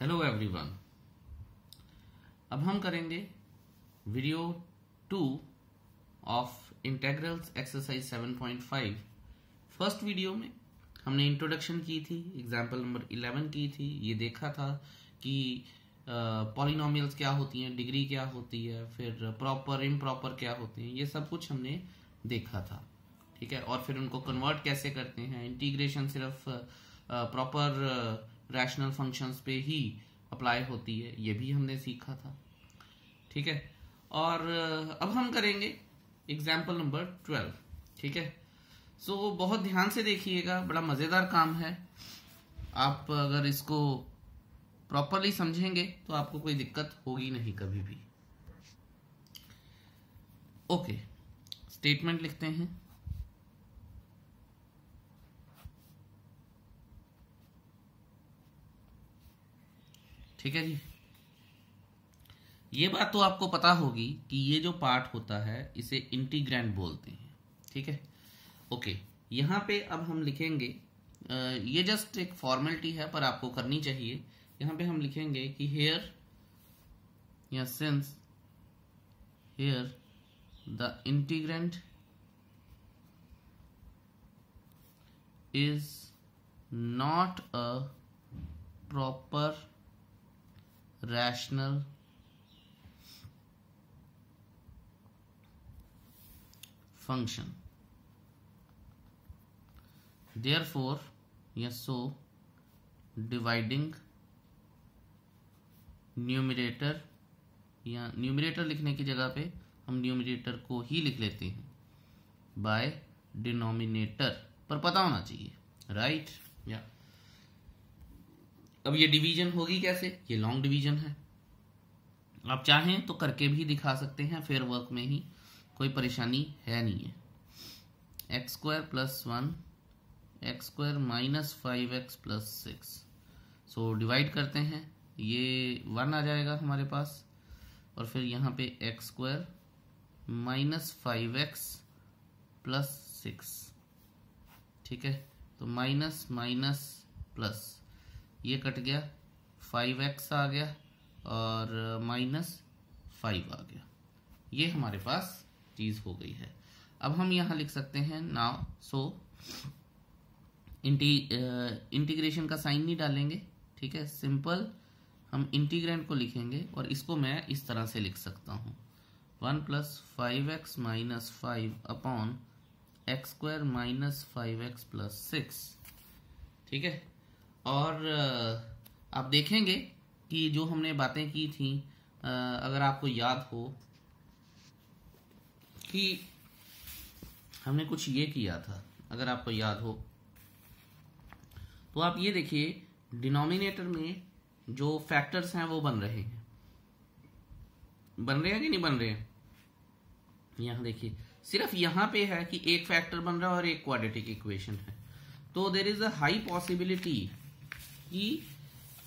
Hello everyone. अब हम करेंगे video 2 of integrals exercise 7.5। First video में हमने इंट्रोडक्शन की थी, एग्जाम्पल नंबर 11 की थी। ये देखा था कि पॉलिनोमियल्स क्या होती हैं, डिग्री क्या होती है, फिर प्रॉपर इम्प्रॉपर क्या होते हैं, ये सब कुछ हमने देखा था। ठीक है, और फिर उनको कन्वर्ट कैसे करते हैं, इंटीग्रेशन सिर्फ प्रॉपर रैशनल फंक्शंस पे ही अप्लाई होती है, ये भी हमने सीखा था। ठीक है, और अब हम करेंगे एग्जाम्पल नंबर 12। ठीक है, सो बहुत ध्यान से देखिएगा, बड़ा मजेदार काम है। आप अगर इसको प्रॉपरली समझेंगे तो आपको कोई दिक्कत होगी नहीं कभी भी। ओके, स्टेटमेंट लिखते हैं। ठीक है जी, ये बात तो आपको पता होगी कि ये जो पार्ट होता है इसे इंटीग्रैंड बोलते हैं। ठीक है, ओके, यहाँ पे अब हम लिखेंगे, ये जस्ट एक फॉर्मेलिटी है पर आपको करनी चाहिए। यहाँ पे हम लिखेंगे कि हेयर या since here the integrand is not a proper rational function, therefore so dividing numerator, या न्यूमरेटर लिखने की जगह पे हम न्यूमरेटर को ही लिख लेते हैं बाय डिनोमिनेटर, पर पता होना चाहिए, राइट। या अब ये डिवीजन होगी कैसे, ये लॉन्ग डिवीजन है। आप चाहें तो करके भी दिखा सकते हैं, फेयर वर्क में ही, कोई परेशानी है नहीं है। X square plus 1 x square minus 5x plus 6, so divide करते हैं, ये 1 आ जाएगा हमारे पास, और फिर यहाँ पे x square minus 5x plus 6। ठीक है, तो माइनस माइनस प्लस, ये कट गया, 5x आ गया और माइनस 5 आ गया, ये हमारे पास चीज हो गई है। अब हम यहां लिख सकते हैं नाउ, सो इंटीग्रेशन का साइन नहीं डालेंगे। ठीक है, सिंपल हम इंटीग्रेंड को लिखेंगे, और इसको मैं इस तरह से लिख सकता हूं, 1 plus 5x minus 5 upon x square minus 5x plus 6। ठीक है, और आप देखेंगे कि जो हमने बातें की थी, अगर आपको याद हो कि हमने कुछ ये किया था, अगर आपको याद हो तो आप ये देखिए, डिनोमिनेटर में जो फैक्टर्स हैं वो बन रहे हैं, बन रहे हैं कि नहीं बन रहे हैं। यहां देखिए, सिर्फ यहां पे है कि एक फैक्टर बन रहा है और एक क्वाड्रेटिक इक्वेशन है, तो there is a high possibility कि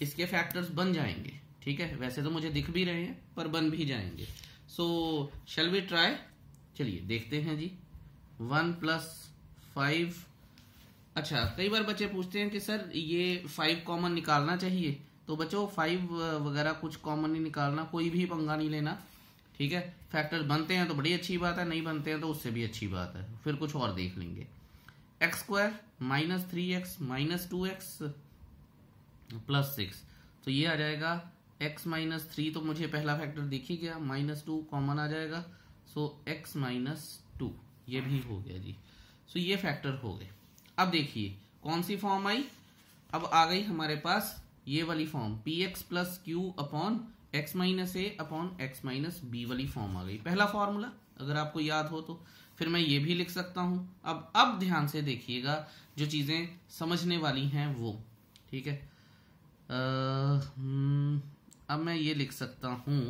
इसके फैक्टर्स बन जाएंगे। ठीक है, वैसे तो मुझे दिख भी रहे हैं पर बन भी जाएंगे। सो शैल वी ट्राई, चलिए देखते हैं जी। 1 प्लस 5, अच्छा, कई बार बच्चे पूछते हैं कि सर ये 5 कॉमन निकालना चाहिए, तो बच्चों 5 वगैरह कुछ कॉमन नहीं निकालना, कोई भी पंगा नहीं लेना। ठीक है, फैक्टर्स बनते हैं तो बड़ी अच्छी बात है, नहीं बनते हैं तो उससे भी अच्छी बात है, फिर कुछ और देख लेंगे। X square minus 3x minus 2x plus 6, तो ये आ जाएगा x माइनस 3, तो मुझे पहला फैक्टर दिख ही गया, माइनस 2 कॉमन आ जाएगा, सो x माइनस 2, ये भी हो गया जी। सो ये फैक्टर हो गए। अब देखिए कौन सी फॉर्म आई, अब आ गई हमारे पास ये वाली form, px plus q upon x minus a upon x minus b वाली फॉर्म आ गई, पहला फॉर्मूला, अगर आपको याद हो तो। फिर मैं ये भी लिख सकता हूं। अब ध्यान से देखिएगा, जो चीजें समझने वाली हैं वो। ठीक है, अब मैं ये लिख सकता हूं,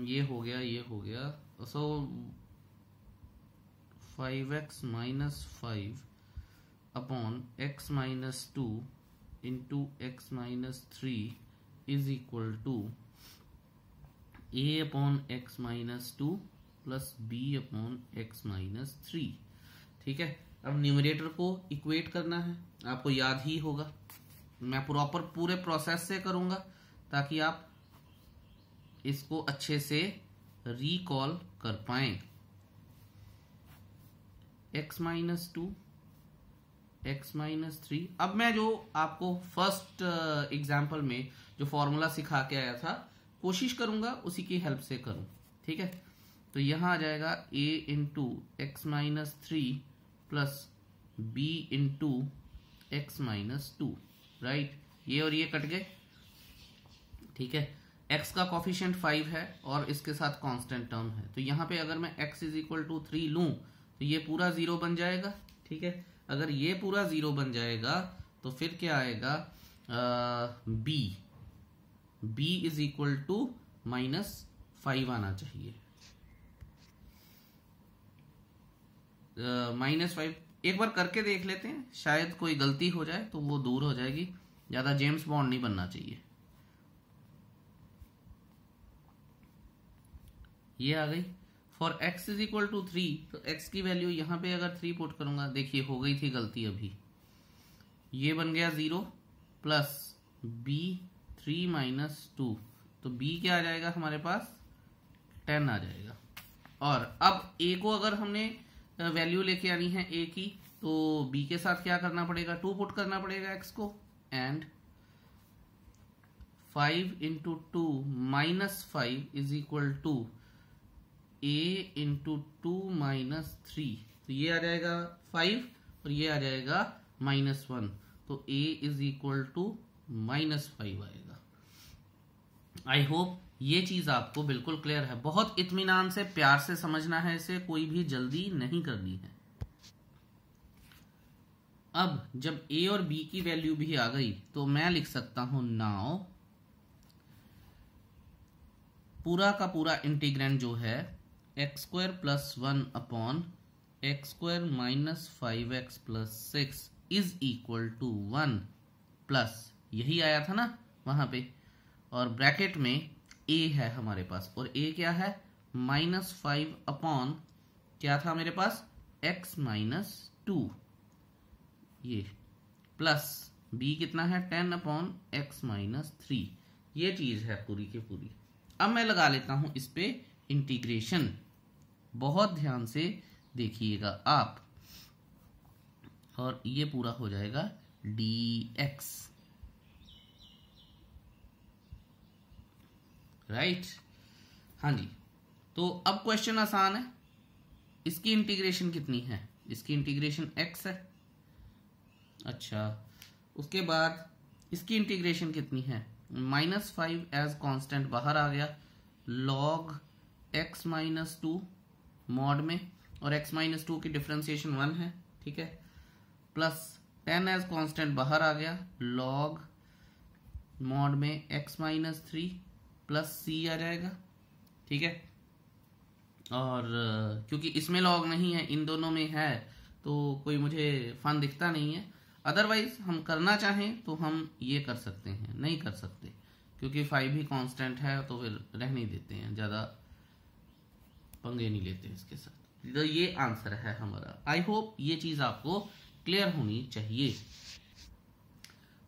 ये हो गया, ये हो गया, so 5x minus 5 upon x minus 2 into x minus 3 is equal to a upon x minus 2 plus b upon x minus 3। ठीक है, अब न्यूमरेटर को इक्वेट करना है, आपको याद ही होगा, मैं प्रॉपर पूरे प्रोसेस से करूंगा ताकि आप इसको अच्छे से रिकॉल कर पाएं। x minus 2 x minus 3। अब मैं जो आपको फर्स्ट एग्जाम्पल में जो फॉर्मूला सिखा के आया था कोशिश करूंगा उसी की हेल्प से करूं, ठीक है। तो यहां आ जाएगा a into x minus 3 plus b into x minus 2, right. ये और ये कट गए, ठीक है। x का कॉफिशिएंट 5 है और इसके साथ कांस्टेंट टर्म है, तो यहाँ पे अगर मैं x इज इक्वल टू 3 लूं तो ये पूरा 0 बन जाएगा, ठीक है। अगर ये पूरा 0 बन जाएगा तो फिर क्या आएगा, b इज इक्वल टू -5 आना चाहिए। -5 एक बार करके देख लेते हैं, शायद कोई गलती हो जाए तो वो दूर हो जाएगी। ज्यादा जेम्स बॉन्ड नहीं बनना चाहिए। ये आ गई। For x is equal to 3, तो x की वैल्यू यहां पे अगर 3 पुट करूंगा, देखिए हो गई थी गलती अभी, ये बन गया 0 प्लस b 3 माइनस 2, तो b क्या आ जाएगा हमारे पास 10 आ जाएगा। और अब a को अगर हमने वैल्यू लेके आनी है a की, तो b के साथ क्या करना पड़ेगा, 2 पुट करना पड़ेगा x को, and 5 into 2 minus 5 is equal to a into 2 minus 3, तो ये आ जाएगा 5 और ये आ जाएगा -1, तो a इज इक्वल टू -5 आएगा। आई होप ये चीज आपको बिल्कुल क्लियर है। बहुत इत्मीनान से प्यार से समझना है इसे, कोई भी जल्दी नहीं करनी है। अब जब a और b की वैल्यू भी आ गई तो मैं लिख सकता हूं नाउ पूरा का पूरा इंटीग्रेंड जो है x square plus 1 upon x square minus 5x plus 6 is equal to 1 plus, यही आया था ना वहां पे, और ब्रैकेट में a है हमारे पास, और a क्या है -5 अपॉन क्या था मेरे पास x माइनस 2, ये प्लस b कितना है 10 अपॉन x माइनस 3, ये चीज है पूरी की पूरी। अब मैं लगा लेता हूं इस पे इंटीग्रेशन, बहुत ध्यान से देखिएगा आप, और ये पूरा हो जाएगा dx, राइट। हाँ जी, तो अब क्वेश्चन आसान है। इसकी इंटीग्रेशन कितनी है, इसकी इंटीग्रेशन x है। अच्छा, उसके बाद इसकी इंटीग्रेशन कितनी है, -5 एज कांस्टेंट बाहर आ गया, log x माइनस 2 मॉड में, और x माइनस 2 की डिफरेंशिएशन 1 है, ठीक है, प्लस 10 एज कांस्टेंट बाहर आ गया, log मॉड में x माइनस 3 प्लस c आ जाएगा, ठीक है। और क्योंकि इसमें log नहीं है, इन दोनों में है, तो कोई मुझे फन दिखता नहीं है। अदरवाइज हम करना चाहें तो हम ये कर सकते हैं, नहीं कर सकते क्योंकि 5 भी कांस्टेंट है, तो फिर रहने देते हैं, ज्यादा पंगे नहीं लेते इसके साथ। तो ये आंसर है हमारा। आई होप ये चीज आपको क्लियर होनी चाहिए।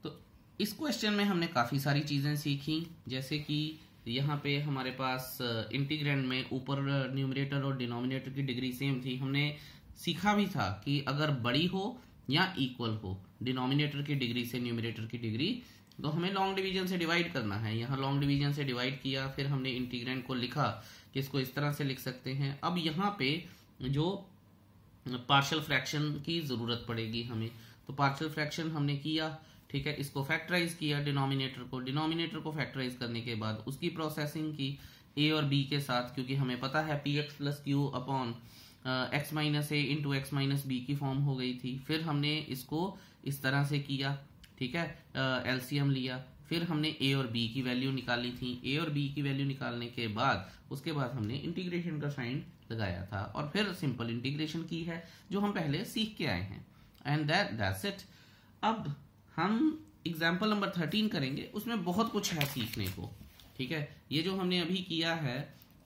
तो इस क्वेश्चन में हमने काफी सारी चीजें सीखी, जैसे कि यहाँ पे हमारे पास इंटीग्रेंड में ऊपर न्यूमरेटर और डिनोमिनेटर की डिग्री सेम थी। हमने सीखा भी था कि अगर बड़ी हो या इक्वल हो डिनोमिनेटर की डिग्री से न्यूमरेटर की डिग्री, तो हमें लॉन्ग डिवीजन से डिवाइड करना है। यहाँ लॉन्ग डिवीजन से डिवाइड किया, फिर हमने इंटीग्रेंड को लिखा कि इसको इस तरह से लिख सकते हैं। अब यहाँ पे जो पार्शियल फ्रैक्शन की जरूरत पड़ेगी हमें, तो पार्शियल फ्रैक्शन हमने किया, ठीक है, इसको फैक्टराइज किया डिनोमिनेटर को फैक्टराइज करने के बाद उसकी प्रोसेसिंग की a और b के साथ, क्योंकि हमें पता है px plus q upon x minus a into x minus b की फॉर्म हो गई थी। फिर हमने इसको इस तरह से किया, ठीक है, एलसीएम लिया, फिर हमने a और b की वैल्यू निकाली थी। a और b की वैल्यू निकालने के बाद उसके बाद हमने इंटीग्रेशन का साइन लगाया था और फिर सिंपल इंटीग्रेशन की है जो हम पहले सीख के आए हैं, एंड दैट्स इट। अब हम एग्जाम्पल नंबर 13 करेंगे, उसमें बहुत कुछ है सीखने को, ठीक है। ये जो हमने अभी किया है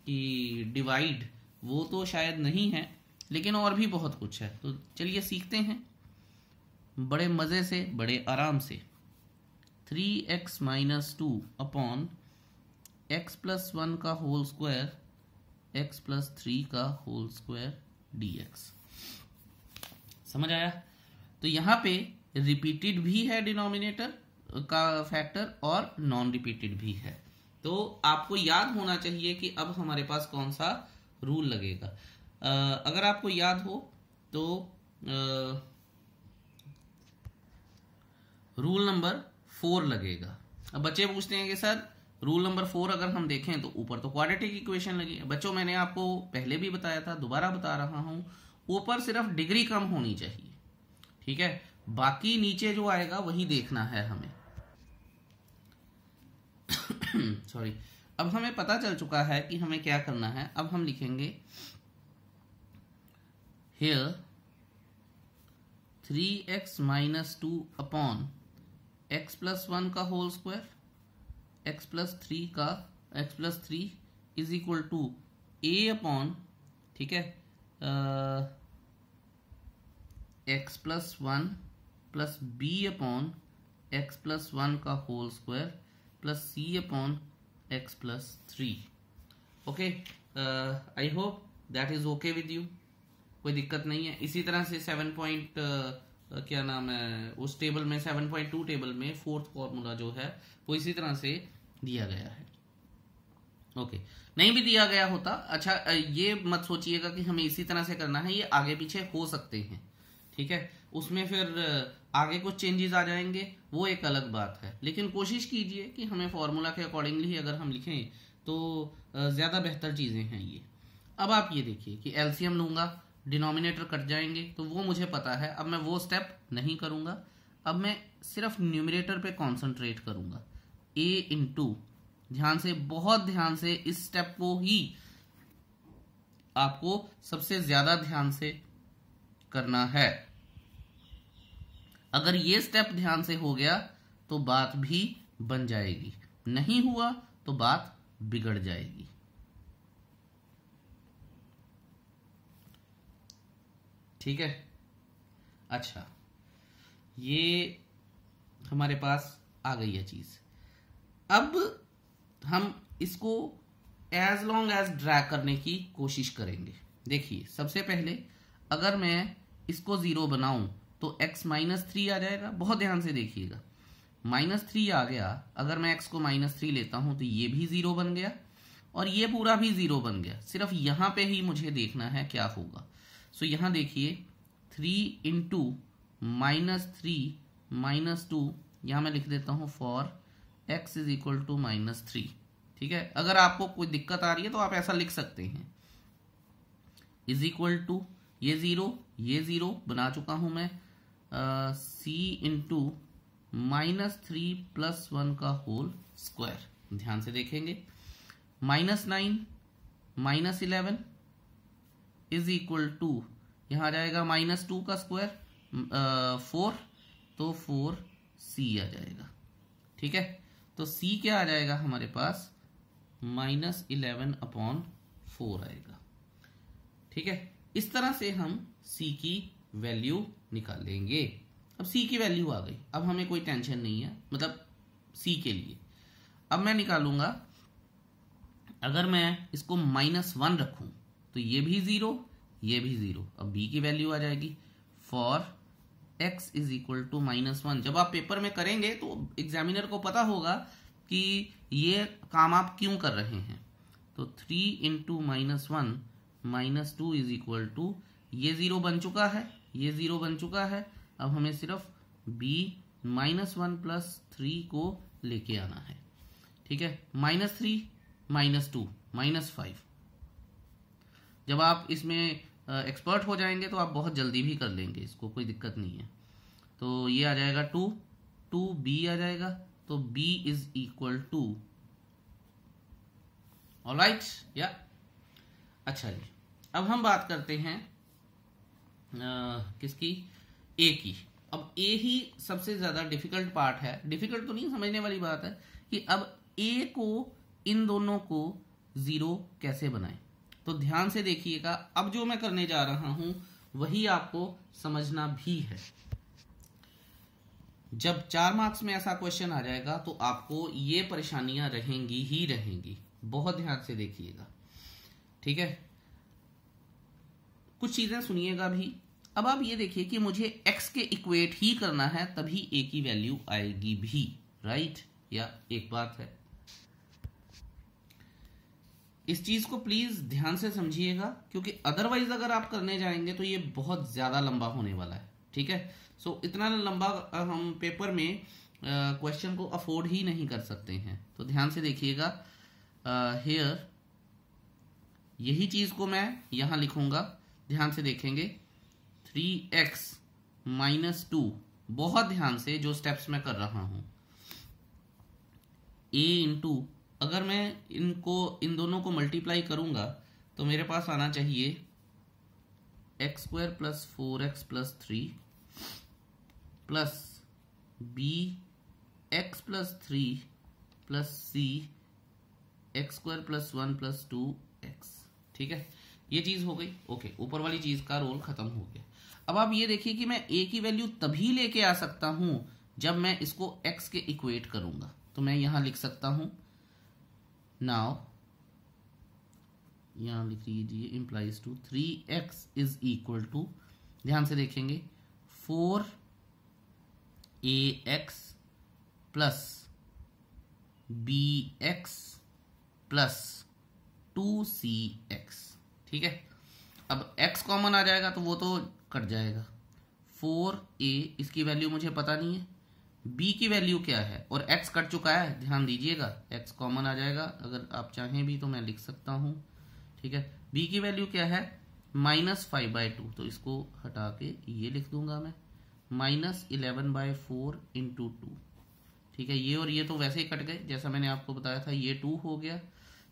कि डिवाइड, वो तो शायद नहीं है, लेकिन और भी बहुत कुछ है। तो चलिए सीखते हैं बड़े मजे से, बड़े आराम से। 3x minus 2 upon x plus 1 का होल स्क्वायर x प्लस 3 का होल स्क्वायर dx। समझ आया? तो यहाँ पे रिपीटेड भी है डिनोमिनेटर का फैक्टर और नॉन रिपीटेड भी है। तो आपको याद होना चाहिए कि अब हमारे पास कौन सा रूल लगेगा। अगर आपको याद हो तो रूल नंबर 4 लगेगा। अब बच्चे पूछते हैं कि सर रूल नंबर 4 अगर हम देखें तो ऊपर तो क्वाड्रेटिक इक्वेशन लगी है। बच्चों मैंने आपको पहले भी बताया था, दोबारा बता रहा हूं, ऊपर सिर्फ डिग्री कम होनी चाहिए, ठीक है, बाकी नीचे जो आएगा वही देखना है हमें। सॉरी। अब हमें पता चल चुका है कि हमें क्या करना है। अब हम लिखेंगे here 3x minus 2 upon x plus 1 का whole square x plus 3 is equal to a upon, ठीक है, x plus 1 plus b upon x plus 1 का whole square plus c upon x plus 3। Okay, I hope that is okay with you, कोई दिक्कत नहीं है। इसी तरह से 7 पॉइंट क्या नाम है उस टेबल में 7.2 टेबल में फोर्थ फॉर्मूला जो है वो इसी तरह से दिया गया है। ओके, नहीं भी दिया गया होता, अच्छा ये मत सोचिएगा कि हमें इसी तरह से करना है, ये आगे पीछे हो सकते हैं, ठीक है, उसमें फिर आगे कुछ चेंजेस आ जाएंगे, वो एक अलग बात है, लेकिन कोशिश कीजिए कि हमें फॉर्मूला के अकॉर्डिंगली ही अगर हम लिखें तो ज्यादा बेहतर चीजें हैं ये। अब आप ये देखिए कि एलसीएम लूंगा, डिनोमिनेटर कट जाएंगे, तो वो मुझे पता है। अब मैं वो स्टेप नहीं करूंगा, अब मैं सिर्फ न्यूमरेटर पे कॉन्सेंट्रेट करूंगा। a इंटू, ध्यान से, बहुत ध्यान से, इस स्टेप को ही आपको सबसे ज्यादा ध्यान से करना है। अगर ये स्टेप ध्यान से हो गया तो बात भी बन जाएगी, नहीं हुआ तो बात बिगड़ जाएगी। ठीक है, अच्छा, ये हमारे पास आ गई है चीज। अब हम इसको एज लॉन्ग एज ड्रैग करने की कोशिश करेंगे। देखिए, सबसे पहले अगर मैं इसको 0 बनाऊं तो x माइनस 3 आ जाएगा। बहुत ध्यान से देखिएगा, -3 आ गया। अगर मैं x को -3 लेता हूं तो ये भी 0 बन गया और ये पूरा भी 0 बन गया। सिर्फ यहां पे ही मुझे देखना है क्या होगा। सो यहां देखिए 3 इंटू -3 -2, यहां मैं लिख देता हूं for x is equal to -3। ठीक है, अगर आपको कोई दिक्कत आ रही है तो आप ऐसा लिख सकते हैं, इज इक्वल टू ये 0 बना चुका हूं मैं, c इंटू -3 + 1 का होल स्क्वायर। ध्यान से देखेंगे, -9 -11 इज इक्वल टू, यहां आ जाएगा -2 का स्क्वायर 4, तो 4c आ जाएगा। ठीक है, तो c क्या आ जाएगा हमारे पास, -11/4 आएगा। ठीक है, इस तरह से हम c की वैल्यू निकालेंगे। अब c की वैल्यू आ गई, अब हमें कोई टेंशन नहीं है, मतलब c के लिए। अब मैं निकालूंगा, अगर मैं इसको -1 रखूं तो ये भी 0, ये भी 0। अब b की वैल्यू आ जाएगी for x is equal to -1। जब आप पेपर में करेंगे तो एग्जामिनर को पता होगा कि ये काम आप क्यों कर रहे हैं। तो 3 इंटू -1 -2 इज इक्वल टू, ये 0 बन चुका है, ये 0 बन चुका है। अब हमें सिर्फ b -1 + 3 को लेके आना है। ठीक है, -3 -2 -5। जब आप इसमें एक्सपर्ट हो जाएंगे तो आप बहुत जल्दी भी कर लेंगे इसको, कोई दिक्कत नहीं है। तो ये आ जाएगा 2b आ जाएगा, तो b is equal to, alright yeah. अच्छा जी, अब हम बात करते हैं किसकी, a की। अब a ही सबसे ज्यादा डिफिकल्ट पार्ट है। डिफिकल्ट तो नहीं, समझने वाली बात है कि अब a को, इन दोनों को 0 कैसे बनाएं। तो ध्यान से देखिएगा, अब जो मैं करने जा रहा हूं वही आपको समझना भी है। जब 4 मार्क्स में ऐसा क्वेश्चन आ जाएगा तो आपको ये परेशानियां रहेंगी ही रहेंगी। बहुत ध्यान से देखिएगा, ठीक है। कुछ चीजें सुनिएगा भी। अब आप ये देखिए कि मुझे x के इक्वेट ही करना है, तभी a की वैल्यू आएगी भी, राइट? या एक बात है, इस चीज को प्लीज ध्यान से समझिएगा, क्योंकि अदरवाइज अगर आप करने जाएंगे तो ये बहुत ज्यादा लंबा होने वाला है, ठीक है। सो इतना लंबा हम पेपर में क्वेश्चन को अफोर्ड ही नहीं कर सकते हैं। तो ध्यान से देखिएगा, हियर यही चीज को मैं यहां लिखूंगा, ध्यान से देखेंगे। 3x माइनस 2, बहुत ध्यान से जो स्टेप्स मैं कर रहा हूं, a इंटू, अगर मैं इन दोनों को मल्टीप्लाई करूंगा तो मेरे पास आना चाहिए x square plus 4x plus 3 plus b x plus 3 plus c x square plus 1 plus 2x, ठीक है। ये चीज हो गई, ओके। ऊपर वाली चीज का रोल खत्म हो गया। अब आप ये देखिए कि मैं a की वैल्यू तभी लेके आ सकता हूं जब मैं इसको x के इक्वेट करूंगा। तो मैं यहां लिख सकता हूं, नाउ यहां लिख लीजिए, implies to 3x is equal to, ध्यान से देखेंगे, 4ax plus bx plus 2cx, ठीक है। अब x कॉमन आ जाएगा तो वो तो कट जाएगा। 4a इसकी वैल्यू मुझे पता नहीं है, b की वैल्यू क्या है, और x कट चुका है, ध्यान दीजिएगा, x कॉमन आ जाएगा। अगर आप चाहें भी तो मैं लिख सकता हूं, ठीक है। b की वैल्यू क्या है, -5/2, तो इसको हटा के ये लिख दूंगा मैं, -11/4 इंटू 2, ठीक है। ये और ये तो वैसे ही कट गए, जैसा मैंने आपको बताया था, ये 2 हो गया।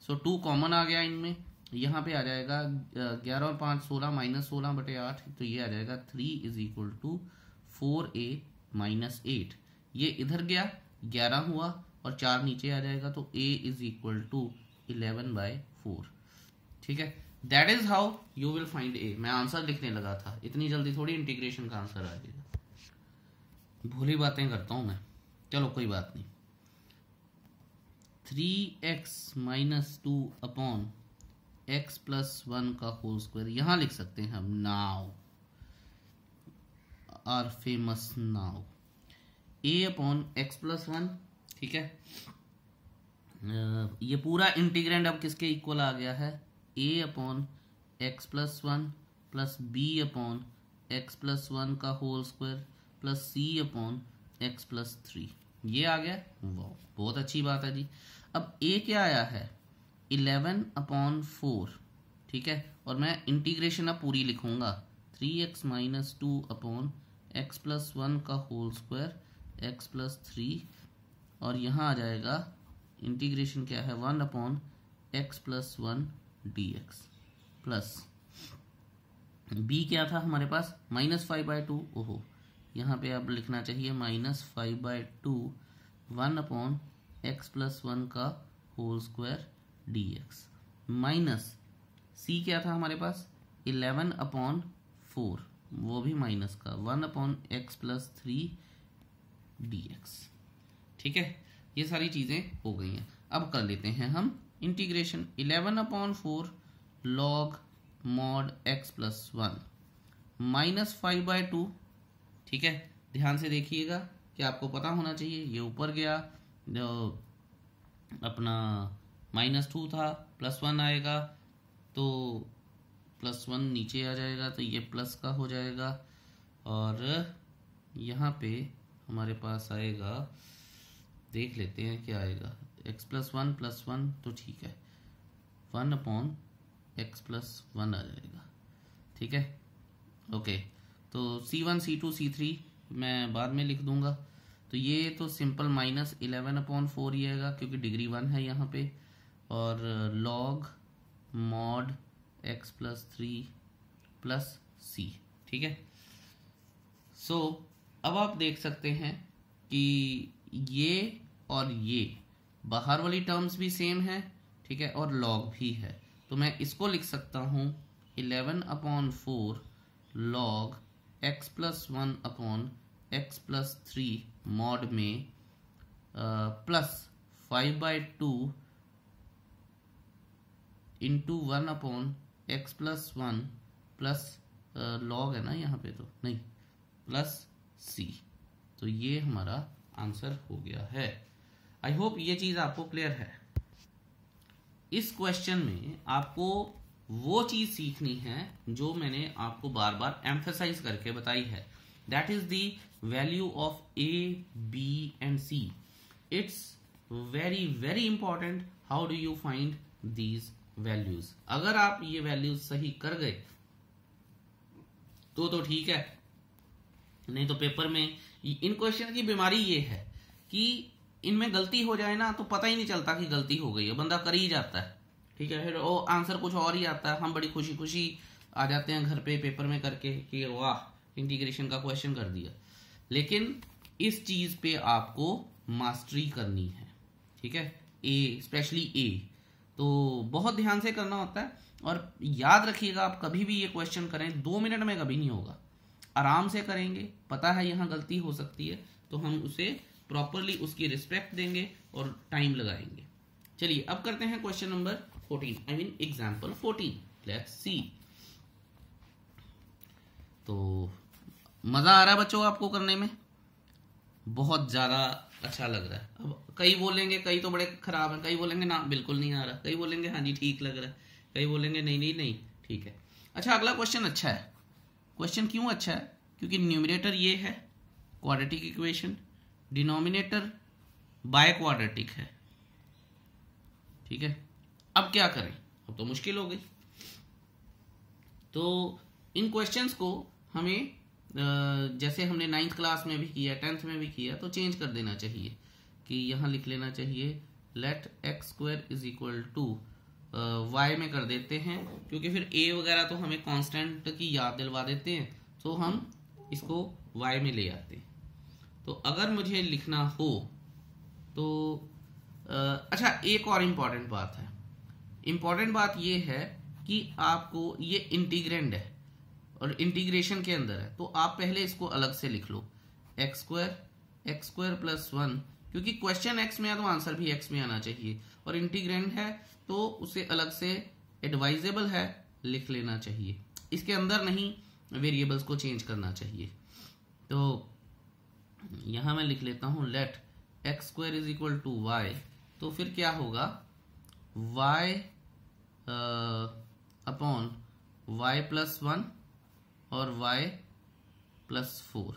सो 2 कॉमन आ गया इनमें, यहाँ पे आ जाएगा 11 और 5 16, -16/8, तो ये आ जाएगा 3 is equal to 4a minus 8। ये इधर गया, 11 हुआ, और 4 नीचे आ जाएगा, तो a इज इक्वल टू 11/4, ठीक है। That is how you will find a। मैं आंसर लिखने लगा था, इतनी जल्दी थोड़ी इंटीग्रेशन का आंसर आ जाएगा, भोली बातें करता हूं मैं, चलो कोई बात नहीं। 3x minus 2 upon x plus 1 का होल स्क्वायर, यहां लिख सकते हैं हम, now are famous now, a upon x plus 1, ठीक है। ये पूरा इंटीग्रेंड अब किसके इक्वल आ गया है, a upon x plus 1 plus b upon x plus 1 का whole square plus c upon x plus 3, ये आ गया। वाह, बहुत अच्छी बात है जी। अब a क्या आया है, 11/4, ठीक है, और मैं इंटीग्रेशन अब पूरी लिखूंगा, 3x minus 2 upon x plus 1 का होल स्क्वायर x प्लस 3, और यहाँ आ जाएगा इंटीग्रेशन क्या है, 1/x plus 1 dx plus b क्या था हमारे पास, -5/2, ओहो, यहाँ पे अब लिखना चाहिए -5/2, 1/x प्लस 1 का whole square dx, minus c क्या था हमारे पास, 11/4, वो भी माइनस का, 1/x प्लस 3 dx, ठीक है। ये सारी चीजें हो गई हैं। अब कर लेते हैं हम integration, 11/4 log mod x plus 1 -5/2, ठीक है। ध्यान से देखिएगा कि आपको पता होना चाहिए, ये ऊपर गया, जो अपना -2 था, +1 आएगा, तो +1 नीचे आ जाएगा, तो ये प्लस का हो जाएगा, और यहाँ पे हमारे पास आएगा, देख लेते हैं क्या आएगा, x प्लस 1 प्लस 1, तो ठीक है, 1/x प्लस 1 आ जाएगा, ठीक है, ओके। तो C1 C2 C3 मैं बाद में लिख दूंगा। तो ये तो सिंपल -11/4 ही आएगा, क्योंकि डिग्री 1 है यहाँ पे, और log mod x plus 3 plus c, ठीक है। सो अब आप देख सकते हैं कि ये और ये बाहर वाली टर्म्स भी सेम है, ठीक है, और log भी है, तो मैं इसको लिख सकता हूँ 11/4 log x plus 1 upon x plus 3 mod में plus 5/2 into 1/x+1 plus log है ना यहाँ पे, तो नहीं प्लस c। तो ये हमारा आंसर हो गया है। आई होप ये चीज आपको क्लियर है। इस क्वेश्चन में आपको वो चीज सीखनी है जो मैंने आपको बार बार एम्फेसाइज करके बताई है, that is the value of a, b and c। It's very very important how do you find these values. अगर आप ये वैल्यूज सही कर गए तो ठीक है, नहीं तो पेपर में इन क्वेश्चन की बीमारी ये है कि इनमें गलती हो जाए ना तो पता ही नहीं चलता कि गलती हो गई है, बंदा कर ही जाता है, ठीक है, फिर वो आंसर कुछ और ही आता है। हम बड़ी खुशी खुशी आ जाते हैं घर पे पेपर में करके कि वाह इंटीग्रेशन का क्वेश्चन कर दिया, लेकिन इस चीज पे आपको मास्टरी करनी है, ठीक है। ए, स्पेशली ए तो बहुत ध्यान से करना होता है। और याद रखिएगा, आप कभी भी ये क्वेश्चन करें 2 मिनट में कभी नहीं होगा, आराम से करेंगे। पता है यहाँ गलती हो सकती है तो हम उसे प्रॉपरली उसकी रिस्पेक्ट देंगे और टाइम लगाएंगे। चलिए अब करते हैं question number 14, I mean example 14। Let's see. तो मजा आ रहा है बच्चों आपको करने में? बहुत ज्यादा अच्छा लग रहा है। अब कई बोलेंगे कई तो बड़े खराब हैं, कई बोलेंगे ना बिल्कुल नहीं आ रहा, कई बोलेंगे हाँ जी ठीक लग रहा है, कई बोलेंगे नहीं नहीं नहीं ठीक है। अच्छा अगला क्वेश्चन अच्छा है। क्वेश्चन क्यों अच्छा है? क्योंकि न्यूमरेटर ये है quadratic equation, denominator by quadratic है, ठीक है। अब क्या करें? अब तो मुश्किल हो गई। तो इन क्वेश्चंस को हमें जैसे हमने 9th क्लास में भी किया, 10th में भी किया, तो चेंज कर देना चाहिए कि यहां लिख लेना चाहिए let x² is equal to y में कर देते हैं, क्योंकि फिर a वगैरह तो हमें कांस्टेंट की याद दिलवा देते हैं, तो हम इसको y में ले आते हैं। तो अगर मुझे लिखना हो तो अच्छा एक और इम्पॉर्टेंट बात है। इम्पॉर्टेंट बात ये है कि आपको ये इंटीग्रेंड है और इंटीग्रेशन के अंदर है, तो आप पहले इसको अलग से लिख लो x² प्लस 1, क्योंकि क्वेश्चन x में है तो आंसर भी x में आना चाहिए, और इंटीग्रेंड है तो उसे अलग से एडवाइजेबल है लिख लेना चाहिए, इसके अंदर नहीं वेरिएबल्स को चेंज करना चाहिए। तो यहां मैं लिख लेता हूं let x² is equal to y, तो फिर क्या होगा y अपॉन y प्लस 1 और y प्लस 4।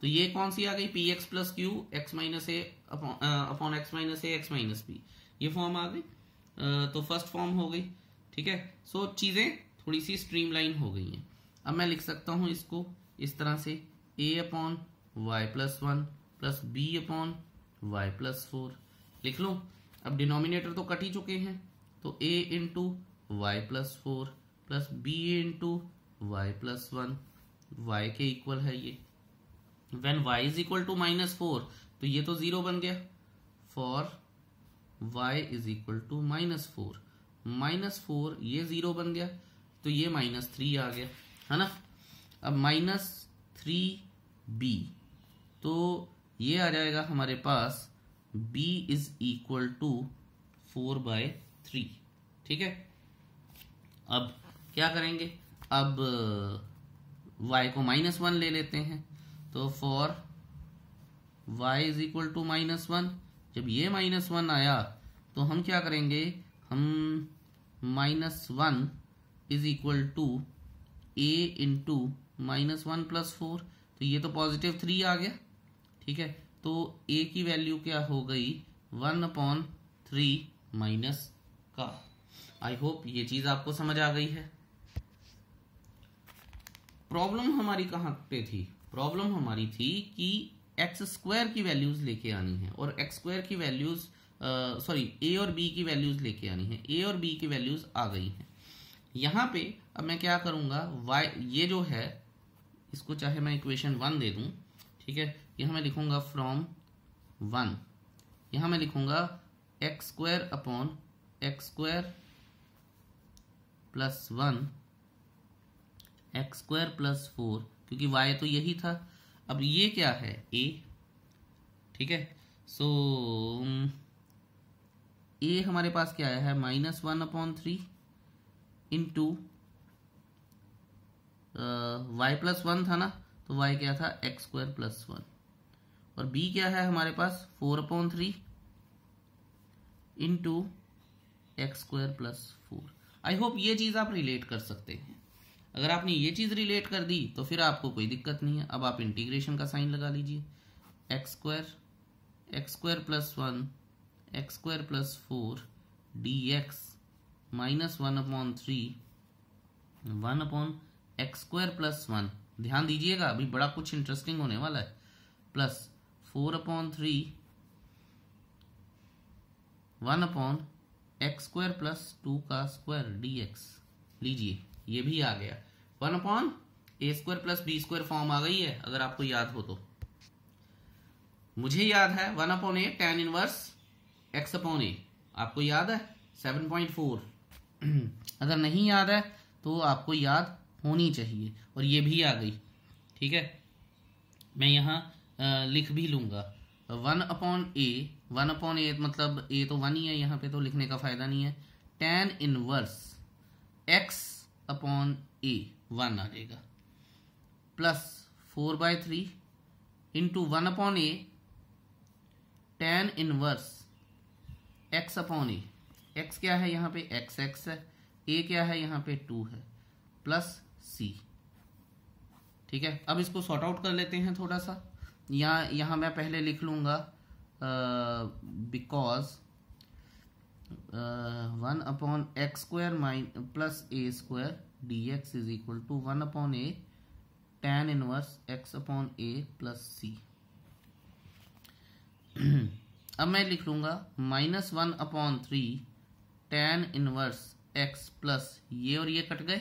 तो ये कौन सी आ गई? P x plus q x minus a upon x minus a x minus b, ये फॉर्म आ गई। तो फर्स्ट फॉर्म हो गई, ठीक है। सो चीजें थोड़ी सी स्ट्रीमलाइन हो गई हैं। अब मैं लिख सकता हूं इसको इस तरह से a upon y plus 1 plus b upon y plus 4 लिख लो। अब डिनोमिनेटर तो कट ही चुके हैं, तो a into y plus 4 plus b into y plus 1 y के इक्वल है ये। When y is equal to -4 तो ये तो 0 बन गया। For y is equal to -4, -4 ये 0 बन गया, तो ये -3 आ गया, है ना। अब -3b, तो ये आ जाएगा हमारे पास b इज इक्वल टू 4/3, ठीक है। अब क्या करेंगे? अब y को -1 ले लेते हैं, तो for y is equal to -1, जब ये -1 आया तो हम क्या करेंगे? हम -1 is equal to a into -1 plus 4, तो ये तो +3 आ गया, ठीक है। तो a की वैल्यू क्या हो गई? 1/3 माइनस का। आई होप ये चीज आपको समझ आ गई है। प्रॉब्लम हमारी कहां पे थी? प्रॉब्लम हमारी थी कि x² की वैल्यूज लेके आनी है और x² की वैल्यूज a और b की वैल्यूज लेके आनी है। a और b की वैल्यूज आ गई हैं यहां पे। अब मैं क्या करूंगा? y ये जो है इसको चाहे मैं इक्वेशन 1 दे दूं, ठीक है। यहां मैं लिखूंगा फ्रॉम 1, यहां मैं लिखूंगा x² upon x² plus 1 x² plus 4, क्योंकि y तो यही था। अब ये क्या है? a, ठीक है। सो ए हमारे पास क्या आया है, -1/3 इंटू y + 1 था ना, तो y क्या था, x² + 1, और b क्या है हमारे पास 4/3 इंटू x² + 4। आई होप ये चीज आप रिलेट कर सकते हैं। अगर आपने ये चीज रिलेट कर दी तो फिर आपको कोई दिक्कत नहीं है। अब आप इंटीग्रेशन का साइन लगा लीजिए, x² + 1 x² + 4 dx -1/3 1/x² + 1, ध्यान दीजिएगा अभी बड़ा कुछ इंटरेस्टिंग होने वाला है, प्लस 4/3 1/x² + 2 dx। लीजिए ये भी आ गया, 1/a² + b² फॉर्म आ गई है। अगर आपको याद हो तो मुझे याद है 1/a tan इनवर्स x/a, आपको याद है 7.4। अगर नहीं याद है तो आपको याद होनी चाहिए, और ये भी आ गई। ठीक है, मैं यहाँ लिख भी लूंगा 1/a मतलब a तो 1 ही है यहाँ पे, तो लिखने का फायदा नहीं है। tan इनवर्स x/a 1 आ जाएगा, plus 4/3 into 1/a tan inverse x/a। x क्या है यहाँ पे, x है, a क्या है यहाँ पे 2 है, प्लस c। ठीक है, अब इसको सॉर्ट आउट कर लेते हैं थोड़ा सा। यहाँ मैं पहले लिख लूंगा because 1/x² + a² dx = 1/a tan inverse x/a + c। अब मैं लिख लूंगा -1/3 tan इनवर्स x प्लस ये और ये कट गए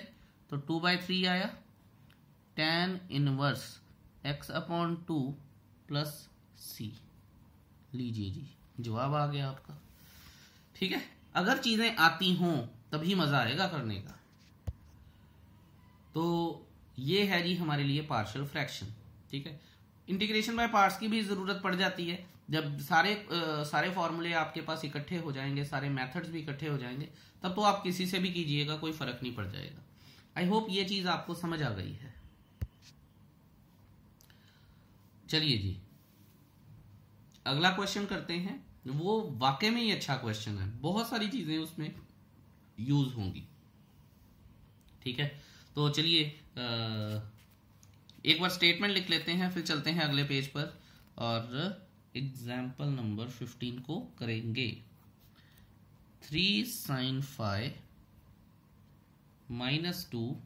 तो 2/3 आया, tan इनवर्स x/2 + c। लीजिए जी, जवाब आ गया आपका। ठीक है, अगर चीजें आती हों तभी मजा आएगा करने का। तो ये है जी हमारे लिए पार्शियल फ्रैक्शन। ठीक है, इंटीग्रेशन बाय पार्ट्स की भी जरूरत पड़ जाती है जब सारे फॉर्मूले आपके पास इकट्ठे हो जाएंगे, सारे मेथड्स भी इकट्ठे हो जाएंगे, तब तो आप किसी से भी कीजिएगा, कोई फर्क नहीं पड़ जाएगा। आई होप ये चीज आपको समझ आ गई है। चलिए जी, अगला क्वेश्चन करते हैं। वो वाकई में ही अच्छा क्वेश्चन है, बहुत सारी चीजें उसमें यूज होंगी। ठीक है, तो चलिए एक बार स्टेटमेंट लिख लेते हैं, फिर चलते हैं अगले पेज पर और एग्जाम्पल नंबर 15 को करेंगे। 3 sin phi -2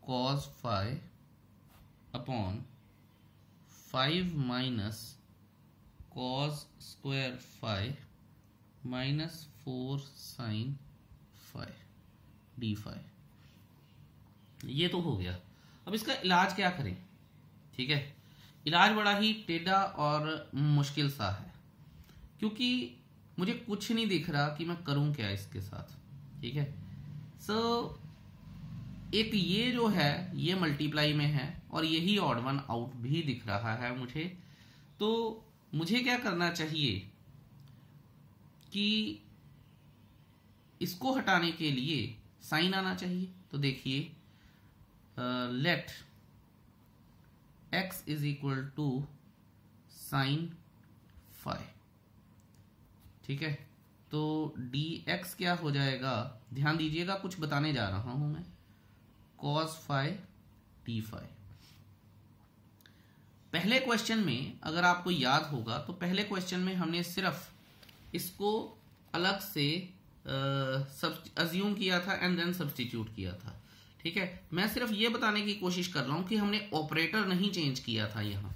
cos phi upon 5 minus cos square phi -4 sin phi d phi। ये तो हो गया। अब इसका इलाज क्या करें? ठीक है, इलाज बड़ा ही टेढ़ा और मुश्किल सा है, क्योंकि मुझे कुछ नहीं दिख रहा कि मैं करूं क्या इसके साथ। ठीक है, सो एक ये जो है ये मल्टीप्लाई में है और यही ऑड वन आउट भी दिख रहा है मुझे। तो मुझे क्या करना चाहिए कि इसको हटाने के लिए साइन आना चाहिए। तो देखिए, लेट x = sin phi। ठीक है, तो dx क्या हो जाएगा, ध्यान दीजिएगा कुछ बताने जा रहा हूं मैं, cos phi d phi। पहले क्वेश्चन में अगर आपको याद होगा तो पहले क्वेश्चन में हमने सिर्फ इसको अलग से अज्यूम किया था एंड देन सब्स्टिट्यूट किया था। ठीक है, मैं सिर्फ ये बताने की कोशिश कर रहा हूं कि हमने ऑपरेटर नहीं चेंज किया था। यहाँ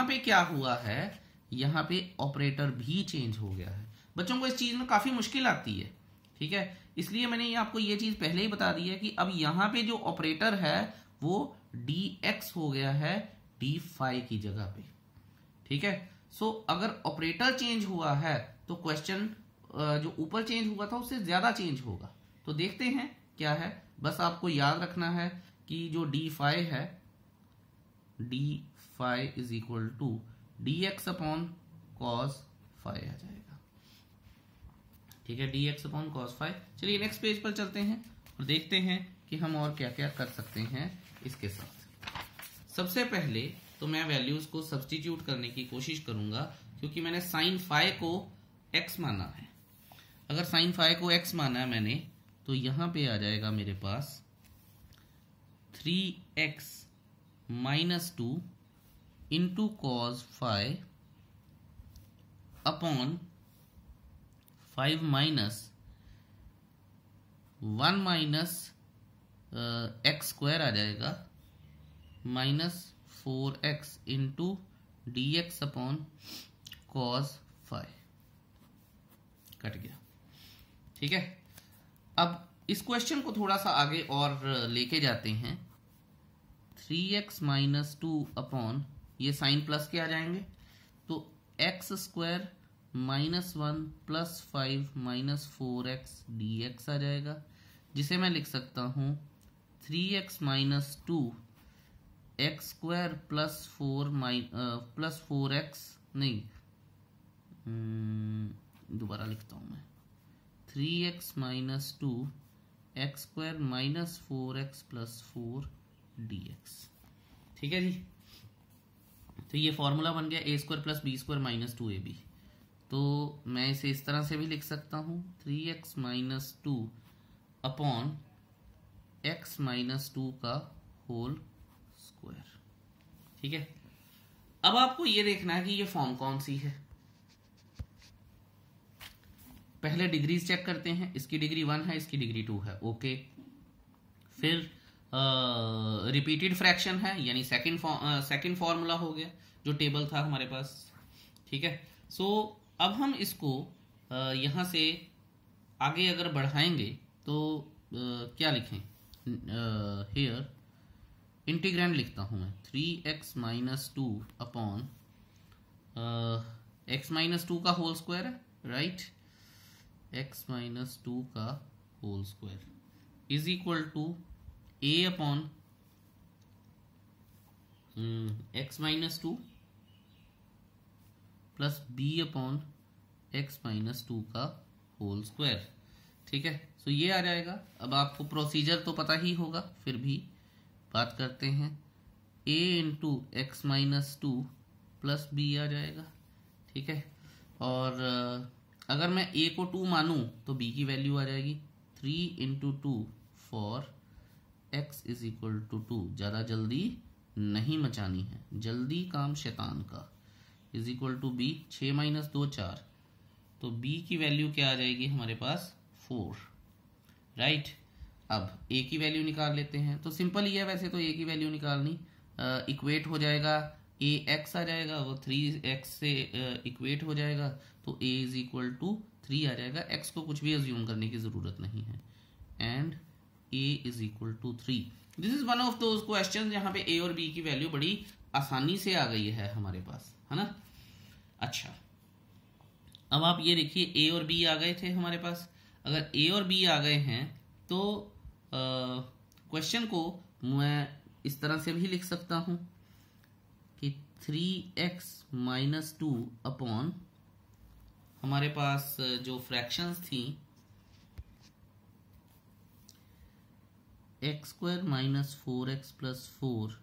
पे क्या हुआ है, यहाँ पे ऑपरेटर भी चेंज हो गया है। बच्चों को इस चीज में काफी मुश्किल आती है। ठीक है, इसलिए मैंने आपको ये चीज पहले ही बता दी है कि अब यहाँ पे जो ऑपरेटर है वो dx हो गया है d phi की जगह पे। ठीक है, सो अगर ऑपरेटर चेंज हुआ है तो क्वेश्चन जो ऊपर चेंज हुआ था उससे ज्यादा चेंज होगा। तो देखते हैं क्या है। बस आपको याद रखना है कि जो d phi है, d phi is equal to dx upon cos phi आ जाएगा। ठीक है, dx अपॉन कॉस फाई। चलिए नेक्स्ट पेज पर चलते हैं और देखते हैं कि हम और क्या क्या कर सकते हैं इसके साथ। सबसे पहले तो मैं वैल्यूज को सब्स्टिट्यूट करने की कोशिश करूंगा, क्योंकि मैंने साइन फाई को x माना है। अगर साइन फाई को x माना है मैंने, तो यहां पे आ जाएगा मेरे पास 3x minus 2 into cos phi upon 5 minus 1 minus x square आ जाएगा minus 4x into dx upon cos phi. Cut गया। ठीक है, अब इस क्वेश्चन को थोड़ा सा आगे और लेके जाते हैं। 3x माइनस 2 अपॉन ये साइन प्लस के आ जाएंगे, तो x square minus 1 plus 5 minus 4x dx आ जाएगा, जिसे मैं लिख सकता हूं 3x minus 2 x square plus 4x नहीं, दोबारा लिखता हूं मैं 3x minus 2 x square minus 4x plus 4 dx। ठीक है जी, तो ये फॉर्मूला बन गया a square plus b square minus 2ab। तो मैं इसे इस तरह से भी लिख सकता हूं 3x minus 2 upon x minus 2 का होल स्क्वायर। ठीक है, अब आपको ये देखना है कि ये फॉर्म कौन सी है। पहले डिग्रीज चेक करते हैं। इसकी डिग्री 1 है, इसकी डिग्री 2 है, ओके। फिर रिपीटेड फ्रैक्शन है, यानी सेकंड फॉर्मूला हो गया जो टेबल था हमारे पास। ठीक है, सो अब हम इसको यहां से आगे अगर बढ़ाएंगे तो क्या लिखें, हियर इंटीग्रैंड लिखता हूं मैं 3x minus 2 upon x minus 2 का होल स्क्वायर है, राइट, x माइनस 2 का whole square is equal to a upon x minus 2 plus b upon x minus 2 का होल स्क्वायर। ठीक है, सो ये आ जाएगा। अब आपको प्रोसीजर तो पता ही होगा, फिर भी बात करते हैं। a into x minus 2 plus b आ जाएगा। ठीक है, और अगर मैं a को 2 मानूं तो b की वैल्यू आ जाएगी 3 into 2 for x is equal to 2। ज्यादा जल्दी नहीं मचानी है, जल्दी काम शैतान का। Is equal to b, 6 minus 2 4, तो b की वैल्यू क्या आ जाएगी हमारे पास 4, राइट। अब a की वैल्यू निकाल लेते हैं, तो सिंपल ही है वैसे तो a की वैल्यू निकालनी। इक्वेट हो जाएगा, ax आ जाएगा, वो 3x से इक्वेट हो जाएगा, तो a इज इक्वल टू 3 आ जाएगा। x को कुछ भी अज्यूम करने की जरूरत नहीं है, and a is equal to 3। This is one of those question जहां पे a और b की वैल्यू बड़ी आसानी से आ गई है हमारे पास, है ना। अच्छा, अब आप ये देखिए a और b आ गए थे हमारे पास। अगर a और b आ गए हैं तो क्वेश्चन को मैं इस तरह से भी लिख सकता हूं कि 3x माइनस 2 अपॉन हमारे पास जो फ्रैक्शंस थी x square minus 4x plus 4।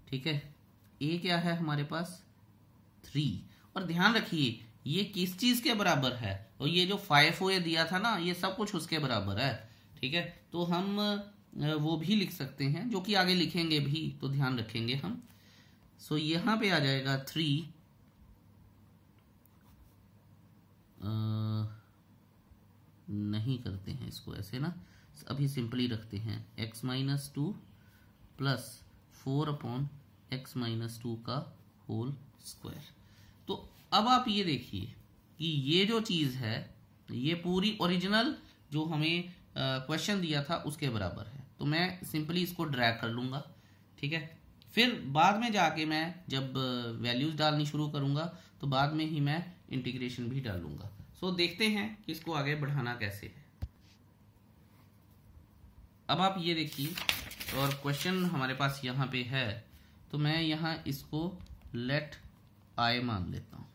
ठीक है, a क्या है हमारे पास 3, और ध्यान रखिए ये किस चीज के बराबर है, और ये जो 5 दिया था ना, ये सब कुछ उसके बराबर है। ठीक है, तो हम वो भी लिख सकते हैं, जो कि आगे लिखेंगे भी, तो ध्यान रखेंगे हम। सो यहां पे आ जाएगा 3 नहीं करते हैं इसको ऐसे ना, अभी सिंपली रखते हैं x minus 2 plus 4 upon x minus 2 का होल स्क्वायर। तो अब आप ये देखिए कि ये जो चीज है ये पूरी ओरिजिनल जो हमें क्वेश्चन दिया था उसके बराबर है, तो मैं सिंपली इसको ड्रैग कर लूंगा। ठीक है, फिर बाद में जाके मैं जब वैल्यूज डालनी शुरू करूंगा तो बाद में ही मैं इंटीग्रेशन भी डालूंगा। सो देखते हैं कि इसको आगे बढ़ाना कैसे है। अब आप ये देखिए, और क्वेश्चन हमारे पास यहाँ पे है तो मैं यहाँ इसको लेट आई मान लेता हूँ।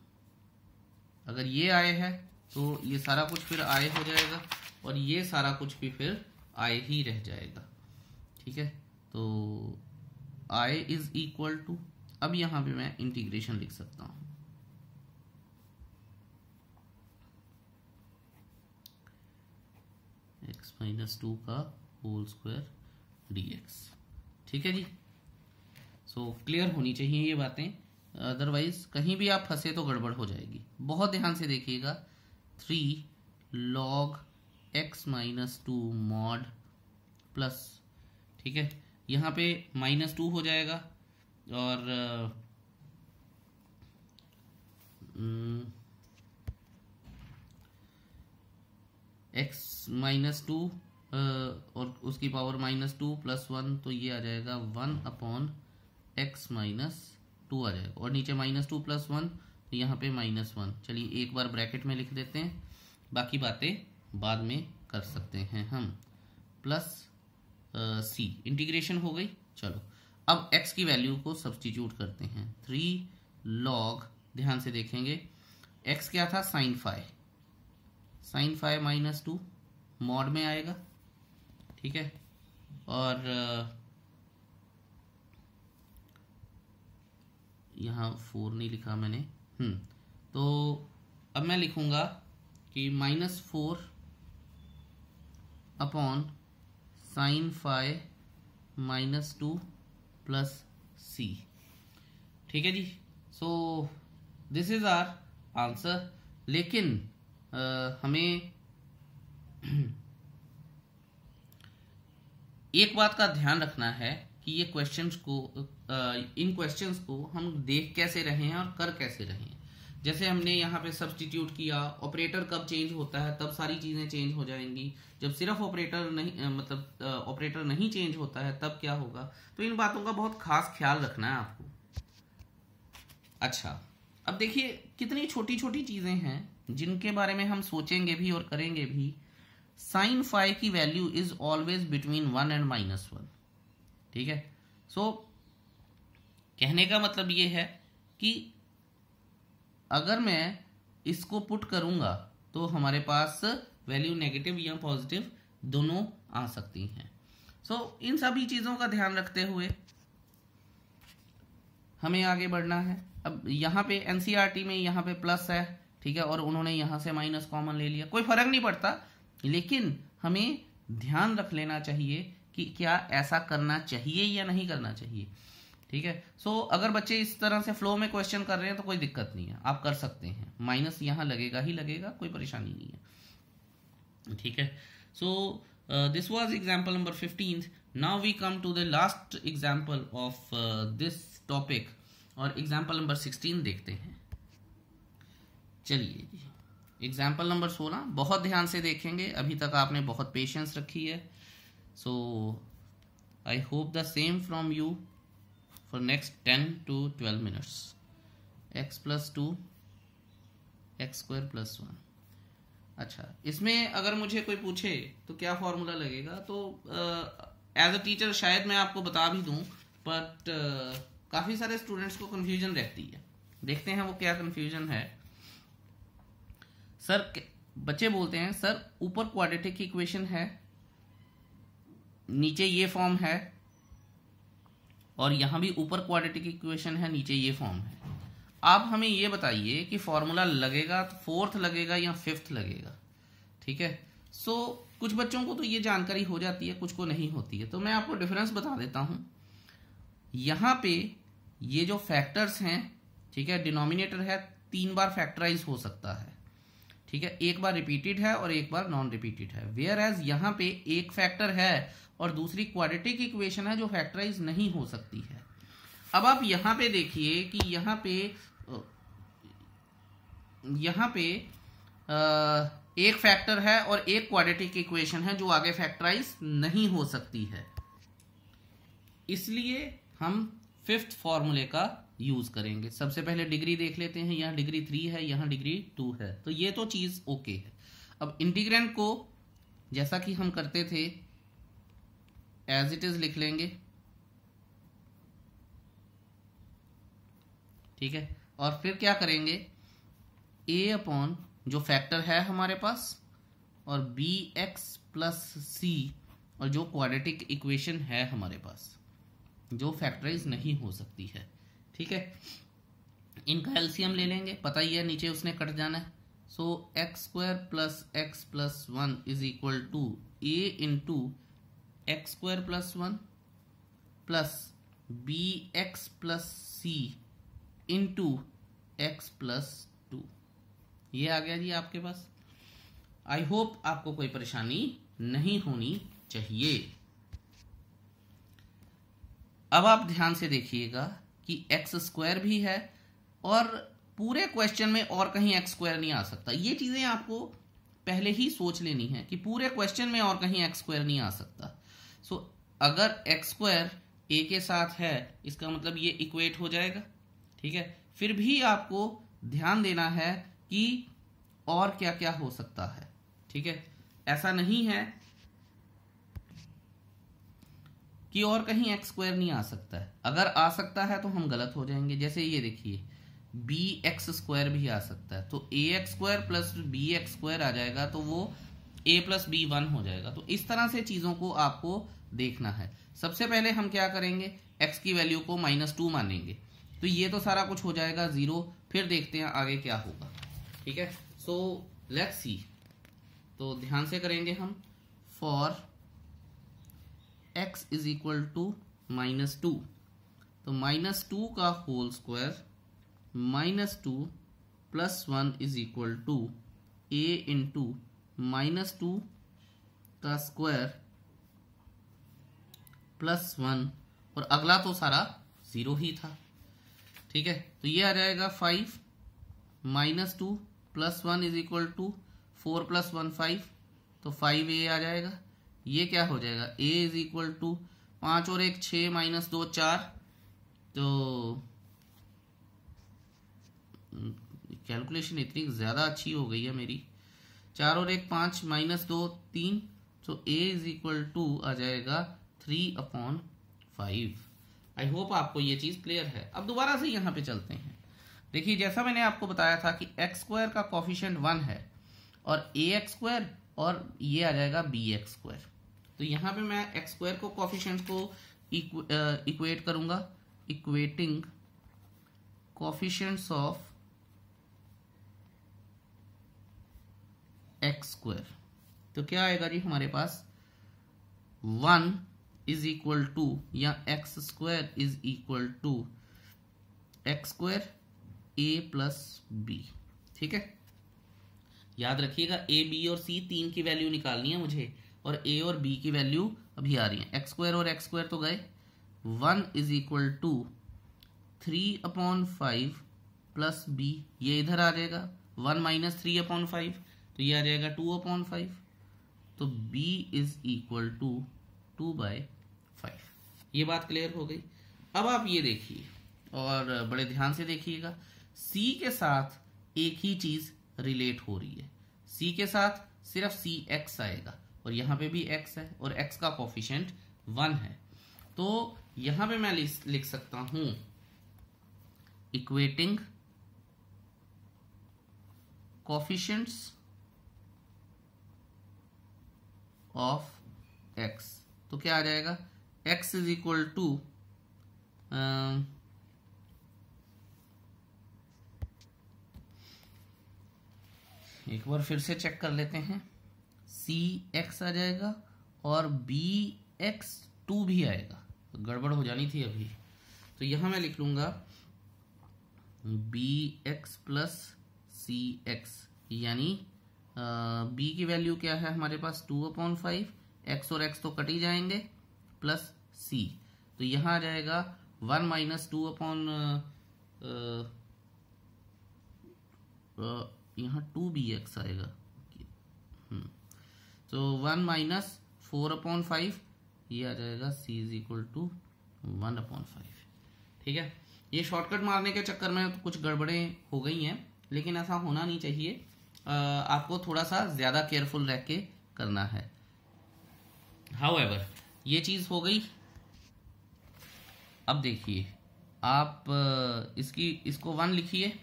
अगर ये आई है तो ये सारा कुछ फिर आई हो जाएगा और ये सारा कुछ भी फिर आई ही रह जाएगा। ठीक है, तो आई इज इक्वल टू, अब यहाँ पे मैं इंटीग्रेशन लिख सकता हूँ। x माइनस 2 का होल स्क्वायर dx। ठीक है जी, सो क्लियर होनी चाहिए ये बातें, अदरवाइज कहीं भी आप फंसे तो गड़बड़ हो जाएगी। बहुत ध्यान से देखिएगा। 3 log x minus 2 mod plus, ठीक है, यहाँ पे -2 हो जाएगा और x माइनस 2 और उसकी पावर -2 + 1, तो ये आ जाएगा 1/x माइनस 2 आ जाएगा और नीचे -2 + 1, तो यहाँ पे -1। चलिए एक बार ब्रैकेट में लिख देते हैं, बाकी बातें बाद में कर सकते हैं हम। प्लस c, इंटीग्रेशन हो गई। चलो अब x की वैल्यू को सब्स्टिट्यूट करते हैं। 3 log, ध्यान से देखेंगे, x क्या था, sin फाइ -2 मॉड में आएगा। ठीक है, और यहाँ 4 नहीं लिखा मैंने। तो अब मैं लिखूंगा कि -4 upon sin phi -2 plus c। ठीक है जी, so this is our answer. लेकिन हमें एक बात का ध्यान रखना है कि ये क्वेश्चंस को, इन क्वेश्चंस को हम देख कैसे रहे हैं और कर कैसे रहे हैं। जैसे हमने यहाँ पे सब्स्टिट्यूट किया, ऑपरेटर कब चेंज होता है तब सारी चीजें चेंज हो जाएंगी, जब सिर्फ ऑपरेटर नहीं ऑपरेटर नहीं चेंज होता है तब क्या होगा। तो इन बातों का बहुत खास ख्याल रखना है आपको। अच्छा, अब देखिए कितनी छोटी छोटी चीजें हैं जिनके बारे में हम सोचेंगे भी और करेंगे भी। साइन फाइ की value is always between 1 and -1। ठीक है, सो कहने का मतलब ये है कि अगर मैं इसको पुट करूंगा तो हमारे पास वैल्यू नेगेटिव या पॉजिटिव दोनों आ सकती हैं। सो इन सभी चीजों का ध्यान रखते हुए हमें आगे बढ़ना है। अब यहाँ पे एनसीईआरटी में यहाँ पे प्लस है, ठीक है, और उन्होंने यहाँ से माइनस कॉमन ले लिया, कोई फर्क नहीं पड़ता, लेकिन हमें ध्यान रख लेना चाहिए कि क्या ऐसा करना चाहिए या नहीं करना चाहिए। ठीक है, सो अगर बच्चे इस तरह से फ्लो में क्वेश्चन कर रहे हैं तो कोई दिक्कत नहीं है, आप कर सकते हैं। माइनस यहाँ लगेगा ही लगेगा, कोई परेशानी नहीं है। ठीक है, so this was example number 15। Now we come to the last example of this topic और एग्जांपल नंबर 16 देखते हैं। चलिए जी, एग्जाम्पल नंबर 16 बहुत ध्यान से देखेंगे, अभी तक आपने बहुत पेशेंस रखी है। So I hope the same from you for next 10 to 12 minutes. x + 2 x² + 1। अच्छा, इसमें अगर मुझे कोई पूछे तो क्या फॉर्मूला लगेगा, तो एज अ टीचर शायद मैं आपको बता भी दूं, बट काफ़ी सारे स्टूडेंट्स को कन्फ्यूजन रहती है। देखते हैं वो क्या कन्फ्यूजन है। सर, बच्चे बोलते हैं सर ऊपर क्वाड्रेटिक इक्वेशन है, नीचे ये फॉर्म है, और यहां भी ऊपर क्वाड्रेटिक इक्वेशन है, नीचे ये फॉर्म है। आप हमें ये बताइए कि फॉर्मूला लगेगा तो 4th लगेगा या 5th लगेगा। ठीक है, सो कुछ बच्चों को तो ये जानकारी हो जाती है, कुछ को नहीं होती है, तो मैं आपको डिफरेंस बता देता हूं। यहां पे ये जो फैक्टर्स हैं, ठीक है, डिनोमिनेटर है 3 बार फैक्टराइज हो सकता है। ठीक है, एक बार रिपीटेड है और एक बार नॉन रिपीटेड है। वेयर एज यहाँ पे एक फैक्टर है और दूसरी क्वाड्रेटिक इक्वेशन है जो फैक्टराइज नहीं हो सकती है। अब आप यहाँ पे देखिए कि यहाँ पे एक फैक्टर है और एक क्वाड्रेटिक इक्वेशन है जो आगे फैक्टराइज नहीं हो सकती है, इसलिए हम 5th फॉर्मूले का यूज करेंगे। सबसे पहले डिग्री देख लेते हैं, यहाँ डिग्री 3 है, यहाँ डिग्री 2 है, तो ये तो चीज ओके है। अब इंटीग्रेंड को जैसा कि हम करते थे एज इट इज लिख लेंगे। ठीक है। और फिर क्या करेंगे, a अपॉन जो फैक्टर है हमारे पास और बी एक्स प्लस सी, और जो क्वाड्रेटिक इक्वेशन है हमारे पास जो फैक्टराइज नहीं हो सकती है, ठीक है। इनका एलसीएम ले लेंगे, पता ही है नीचे उसने कट जाना है। So x square plus 1 is equal to a into x square plus 1 plus b x plus c into x plus 2। ये आ गया जी आपके पास। आई होप आपको कोई परेशानी नहीं होनी चाहिए। अब आप ध्यान से देखिएगा कि एक्स स्क्वायर भी है और पूरे क्वेश्चन में और कहीं एक्स स्क्वायर नहीं आ सकता। ये चीजें आपको पहले ही सोच लेनी है कि पूरे क्वेश्चन में और कहीं एक्स स्क्वायर नहीं आ सकता। सो अगर एक्स स्क्वायर ए के साथ है इसका मतलब ये इक्वेट हो जाएगा, ठीक है। फिर भी आपको ध्यान देना है कि और क्या क्या हो सकता है, ठीक है। ऐसा नहीं है कि और कहीं एक्स स्क्वायर नहीं आ सकता है। अगर आ सकता है तो हम गलत हो जाएंगे। जैसे ये देखिए बी एक्स स्क्वायर भी आ सकता है, तो a x square plus b x square आ जाएगा, तो वो ए प्लस बी 1 हो जाएगा। तो इस तरह से चीजों को आपको देखना है। सबसे पहले हम क्या करेंगे, एक्स की वैल्यू को -2 मानेंगे, तो ये तो सारा कुछ हो जाएगा 0। फिर देखते हैं आगे क्या होगा, ठीक है। सो लेट्स सी, तो ध्यान से करेंगे हम। For x is equal to -2, तो -2 का whole square -2 plus 1 is equal to a into -2 का स्क्वायर प्लस 1, और अगला तो सारा 0 ही था, ठीक है। तो ये आ जाएगा 5 -2 plus 1 is equal to 4 plus 1 5, तो 5a आ जाएगा। ये क्या हो जाएगा, a इज इक्वल टू 5 और 1 6 -2 4, तो कैलकुलेशन इतनी ज्यादा अच्छी हो गई है मेरी। 4 और 1 5 -2 3, तो a इज इक्वल टू आ जाएगा 3/5। आई होप आपको ये चीज क्लियर है। अब दोबारा से यहां पे चलते हैं। देखिए जैसा मैंने आपको बताया था कि एक्स स्क्वायर का कोफिशिएंट 1 है और ए एक्स स्क्वायर, और ये आ जाएगा बी एक्स स्क्वायर। तो यहां पे मैं एक्स स्क्वायर को कोफिशिएंट को इक्वेट करूंगा, equating coefficients of x square. तो क्या आएगा जी हमारे पास, 1 इज इक्वल टू, या x square is equal to x square a plus b, ठीक है। याद रखिएगा ए बी और सी तीन की वैल्यू निकालनी है मुझे, और ए और बी की वैल्यू अभी आ रही है। एक्स स्क्वायर और एक्स स्क्वायर तो गए। 1 is equal to 3/5 plus b, ये इधर आ जाएगा 1 - 3/5, तो ये आ जाएगा 2/5, तो b इज इक्वल टू 2/5। ये बात क्लियर हो गई। अब आप ये देखिए और बड़े ध्यान से देखिएगा, c के साथ एक ही चीज रिलेट हो रही है। c के साथ सिर्फ cx आएगा, और यहां पे भी x है, और x का कोफिशिएंट 1 है। तो यहां पे मैं लिख सकता हूं इक्वेटिंग कोफिशिएंट्स ऑफ x। तो क्या आ जाएगा, x इज इक्वल टू एक बार फिर से चेक कर लेते हैं, cx आ जाएगा और bx2 भी आएगा। तो गड़बड़ हो जानी थी अभी, तो यहां मैं लिख लूंगा bx प्लस cx, यानी b की वैल्यू क्या है हमारे पास 2/5, x और x तो कट ही जाएंगे, प्लस c। तो यहां आ जाएगा 1 - 2 यहाँ 2bx आएगा, तो 1 - 4/5, ये आ जाएगा c इज इक्वल टू 1/5, ठीक है। ये शॉर्टकट मारने के चक्कर में तो कुछ गड़बड़ें हो गई हैं, लेकिन ऐसा होना नहीं चाहिए। आपको थोड़ा सा ज्यादा केयरफुल रह के करना है। हाउएवर ये चीज हो गई। अब देखिए आप इसको 1 लिखिए।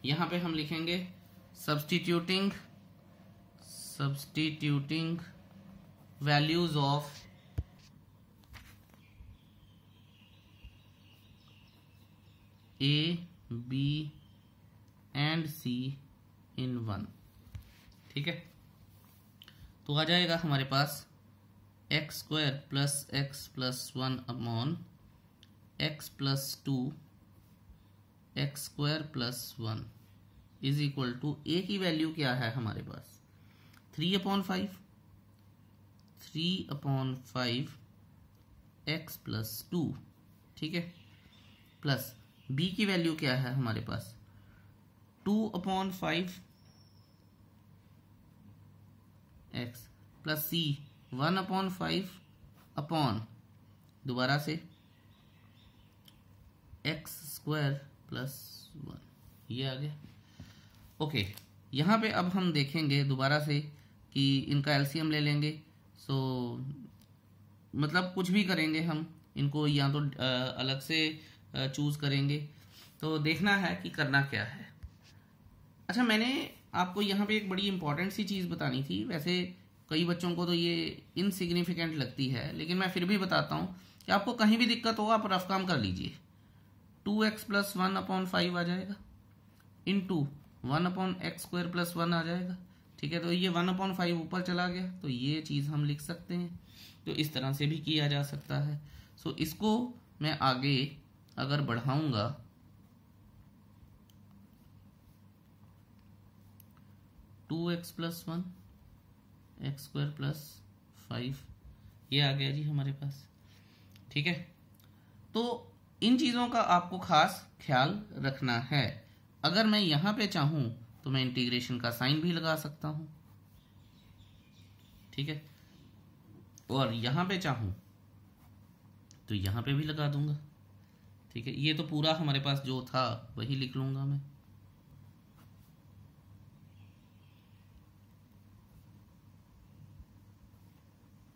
यहाँ पे हम लिखेंगे substituting values of A, B and C in 1। ठीक है, तो आ जाएगा हमारे पास x square plus x plus 1 upon x plus 2 x square plus 1 is equal to a की वैल्यू क्या है हमारे पास 3/5 एक्स प्लस 2। ठीक है, प्लस बी की वैल्यू क्या है हमारे पास 2/5 एक्स प्लस सी 1/5 अपॉन दोबारा से एक्स स्क्वायर प्लस 1, ये आ गया। ओके, यहाँ पे अब हम देखेंगे दोबारा से कि इनका एलसीएम ले लेंगे। सो मतलब कुछ भी करेंगे हम इनको, या तो अलग से चूज करेंगे। तो देखना है कि करना क्या है। अच्छा, मैंने आपको यहाँ पे एक बड़ी इंपॉर्टेंट सी चीज़ बतानी थी। वैसे कई बच्चों को तो ये इनसिग्निफिकेंट लगती है, लेकिन मैं फिर भी बताता हूँ कि आपको कहीं भी दिक्कत हो आप रफ काम कर लीजिए। 2x प्लस 1/5 आ जाएगा इंटू 1/x² प्लस 1 आ जाएगा। ठीक है, तो ये 1/5 ऊपर चला गया, तो ये चीज़ हम लिख सकते हैं। तो इस तरह से भी किया जा सकता है। सो इसको मैं आगे अगर बढ़ाऊंगा 2x प्लस 1 x² प्लस 5, ये आ गया जी हमारे पास। ठीक है, तो इन चीज़ों का आपको खास ख्याल रखना है। अगर मैं यहाँ पे चाहूँ तो मैं इंटीग्रेशन का साइन भी लगा सकता हूँ। ठीक है, और यहाँ पे चाहूँ तो यहाँ पे भी लगा दूंगा। ठीक है, ये तो पूरा हमारे पास जो था वही लिख लूंगा मैं।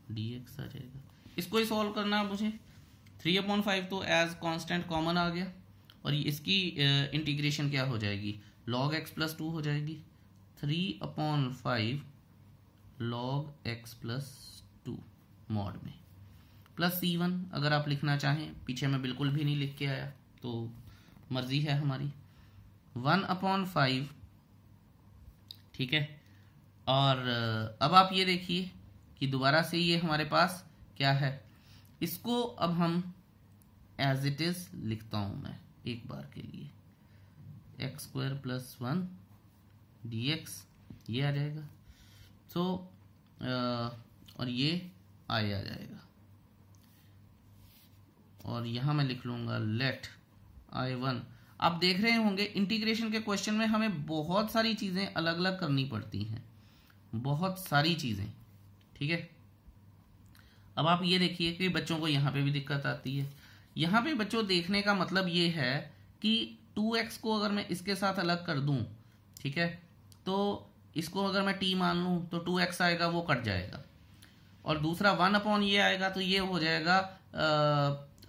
dx आ जाएगा। इसको ही सॉल्व करना मुझे। 3/5 तो एज कांस्टेंट कॉमन आ गया, और इसकी इंटीग्रेशन क्या हो जाएगी log x प्लस 2 हो जाएगी। 3/5 log x प्लस 2 मॉड में प्लस C1 अगर आप लिखना चाहें। पीछे मैं बिल्कुल भी नहीं लिख के आया, तो मर्जी है हमारी। 1/5। ठीक है, और अब आप ये देखिए कि दोबारा से ये हमारे पास क्या है। इसको अब हम एज इट इज लिखता हूं मैं एक बार के लिए, x² प्लस 1 dx, ये आ जाएगा। तो और ये आ जाएगा, और यहां मैं लिख लूंगा लेट I1। आप देख रहे होंगे इंटीग्रेशन के क्वेश्चन में हमें बहुत सारी चीजें अलग अलग करनी पड़ती हैं, बहुत सारी चीजें। ठीक है, अब आप ये देखिए कि बच्चों को यहाँ पे भी दिक्कत आती है। यहाँ पे बच्चों देखने का मतलब ये है कि 2x को अगर मैं इसके साथ अलग कर दूं, ठीक है, तो इसको अगर मैं t मान लूं तो 2x आएगा, वो कट जाएगा, और दूसरा 1 ये आएगा, तो ये हो जाएगा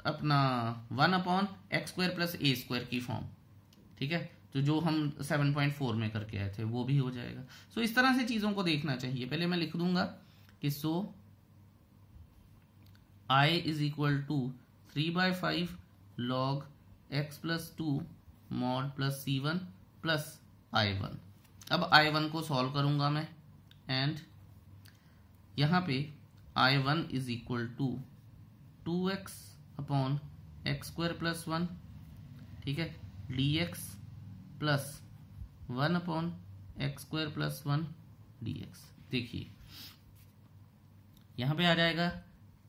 अपना 1/x² प्लस a² की फॉर्म। ठीक है, तो जो हम 7.4 में करके आए थे वो भी हो जाएगा। सो इस तरह से चीजों को देखना चाहिए। पहले मैं लिख दूंगा कि so I is equal to 3/5 log x plus 2 mod plus C1 plus I1। अब I1 को सॉल्व करूंगा मैं, एंड यहां पे I1 is equal to 2x/x² plus 1, ठीक है, dx plus 1/x² plus 1 dx। देखिए यहां पे आ जाएगा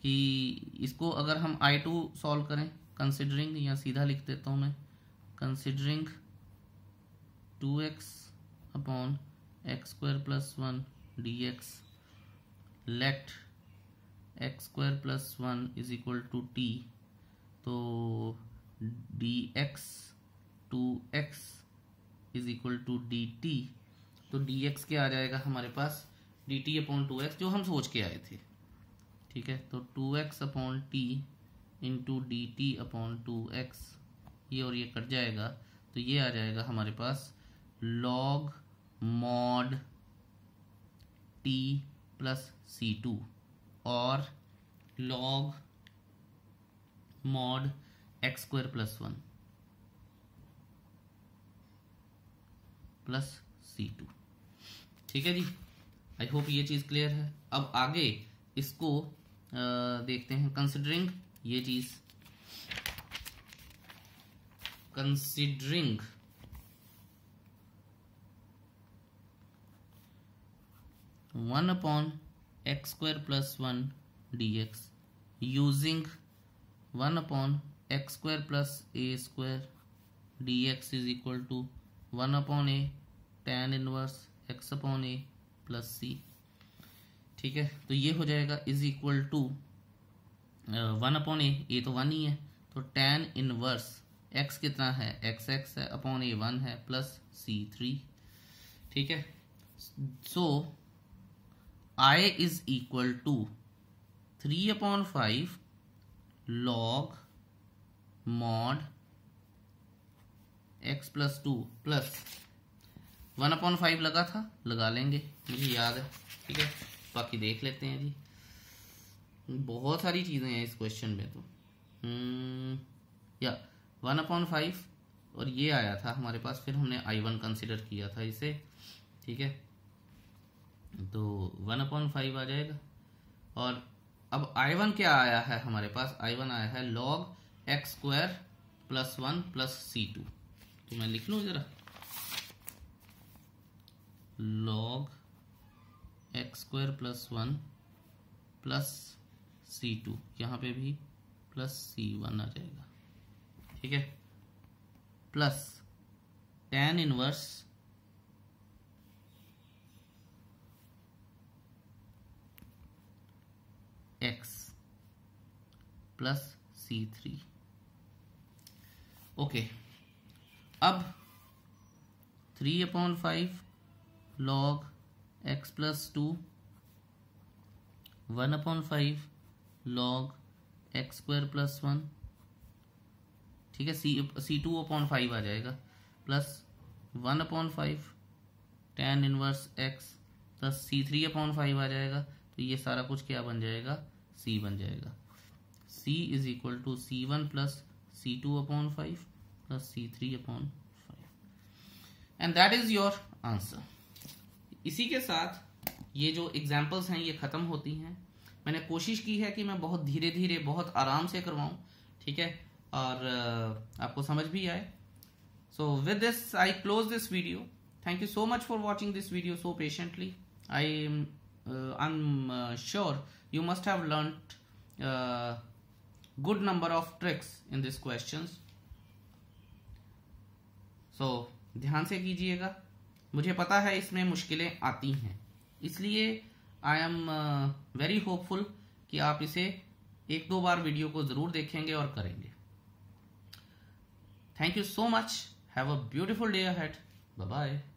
कि इसको अगर हम I2 सॉल्व करें कंसिडरिंग, या सीधा लिख देता हूं मैं, considering 2x/x² plus 1 dx let x² plus 1 is equal to t, तो dx 2x is equal to dt, तो dx क्या आ जाएगा हमारे पास dt/2x, जो हम सोच के आए थे। ठीक है, तो 2x/t इंटू dt/2x ये और ये कट जाएगा, तो ये आ जाएगा हमारे पास log mod t plus C2 और log mod x square plus 1 plus C2। ठीक है जी, आई होप ये चीज क्लियर है। अब आगे इसको देखते हैं। कंसिडरिंग ये चीज, considering one upon x square plus 1 dx using one upon x square plus a square dx is equal to one upon a tan inverse x upon a plus c. ठीक है, तो ये हो जाएगा is equal to one upon a तो 1 ही है, तो tan inverse x कितना है, x है, अपॉन ए 1 है, प्लस सी 3। ठीक है, so I is equal to 3/5 log mod x plus 2 plus 1/5 लगा था, लगा लेंगे, मुझे याद है। ठीक है, बाकी देख लेते हैं जी, बहुत सारी चीजें हैं इस क्वेश्चन में। तो या 1/5 और ये आया था हमारे पास, फिर हमने I1 कंसिडर किया था इसे। ठीक है, तो 1/5 आ जाएगा। और अब I1 क्या आया है हमारे पास, I1 आया है log x square plus 1 plus C2। तो मैं लिख लूं जरा, log x square plus 1 plus C2, यहाँ पे भी प्लस C1 आ जाएगा। ठीक है, plus tan inverse x plus C3। Okay, अब 3/5 log x plus 2 1/5 log x square plus 1। ठीक है, C2/5 आ जाएगा, plus 1/5 tan inverse x plus C3/5 आ जाएगा। तो ये सारा कुछ क्या बन जाएगा, C बन जाएगा। C is equal to C1 plus C2/5 plus C3/5 and that is your answer. इसी के साथ ये जो एग्जाम्पल्स हैं ये खत्म होती हैं। मैंने कोशिश की है कि मैं बहुत धीरे धीरे बहुत आराम से करवाऊं, ठीक है, और आपको समझ भी आए। So with this I close this video. Thank you so much for watching this video so patiently. I'm sure you must have learnt good number of tricks in these questions. So ध्यान से कीजिएगा। मुझे पता है इसमें मुश्किलें आती हैं, इसलिए I am very hopeful कि आप इसे 1-2 बार वीडियो को जरूर देखेंगे और करेंगे। Thank you so much. Have a beautiful day ahead. Bye bye.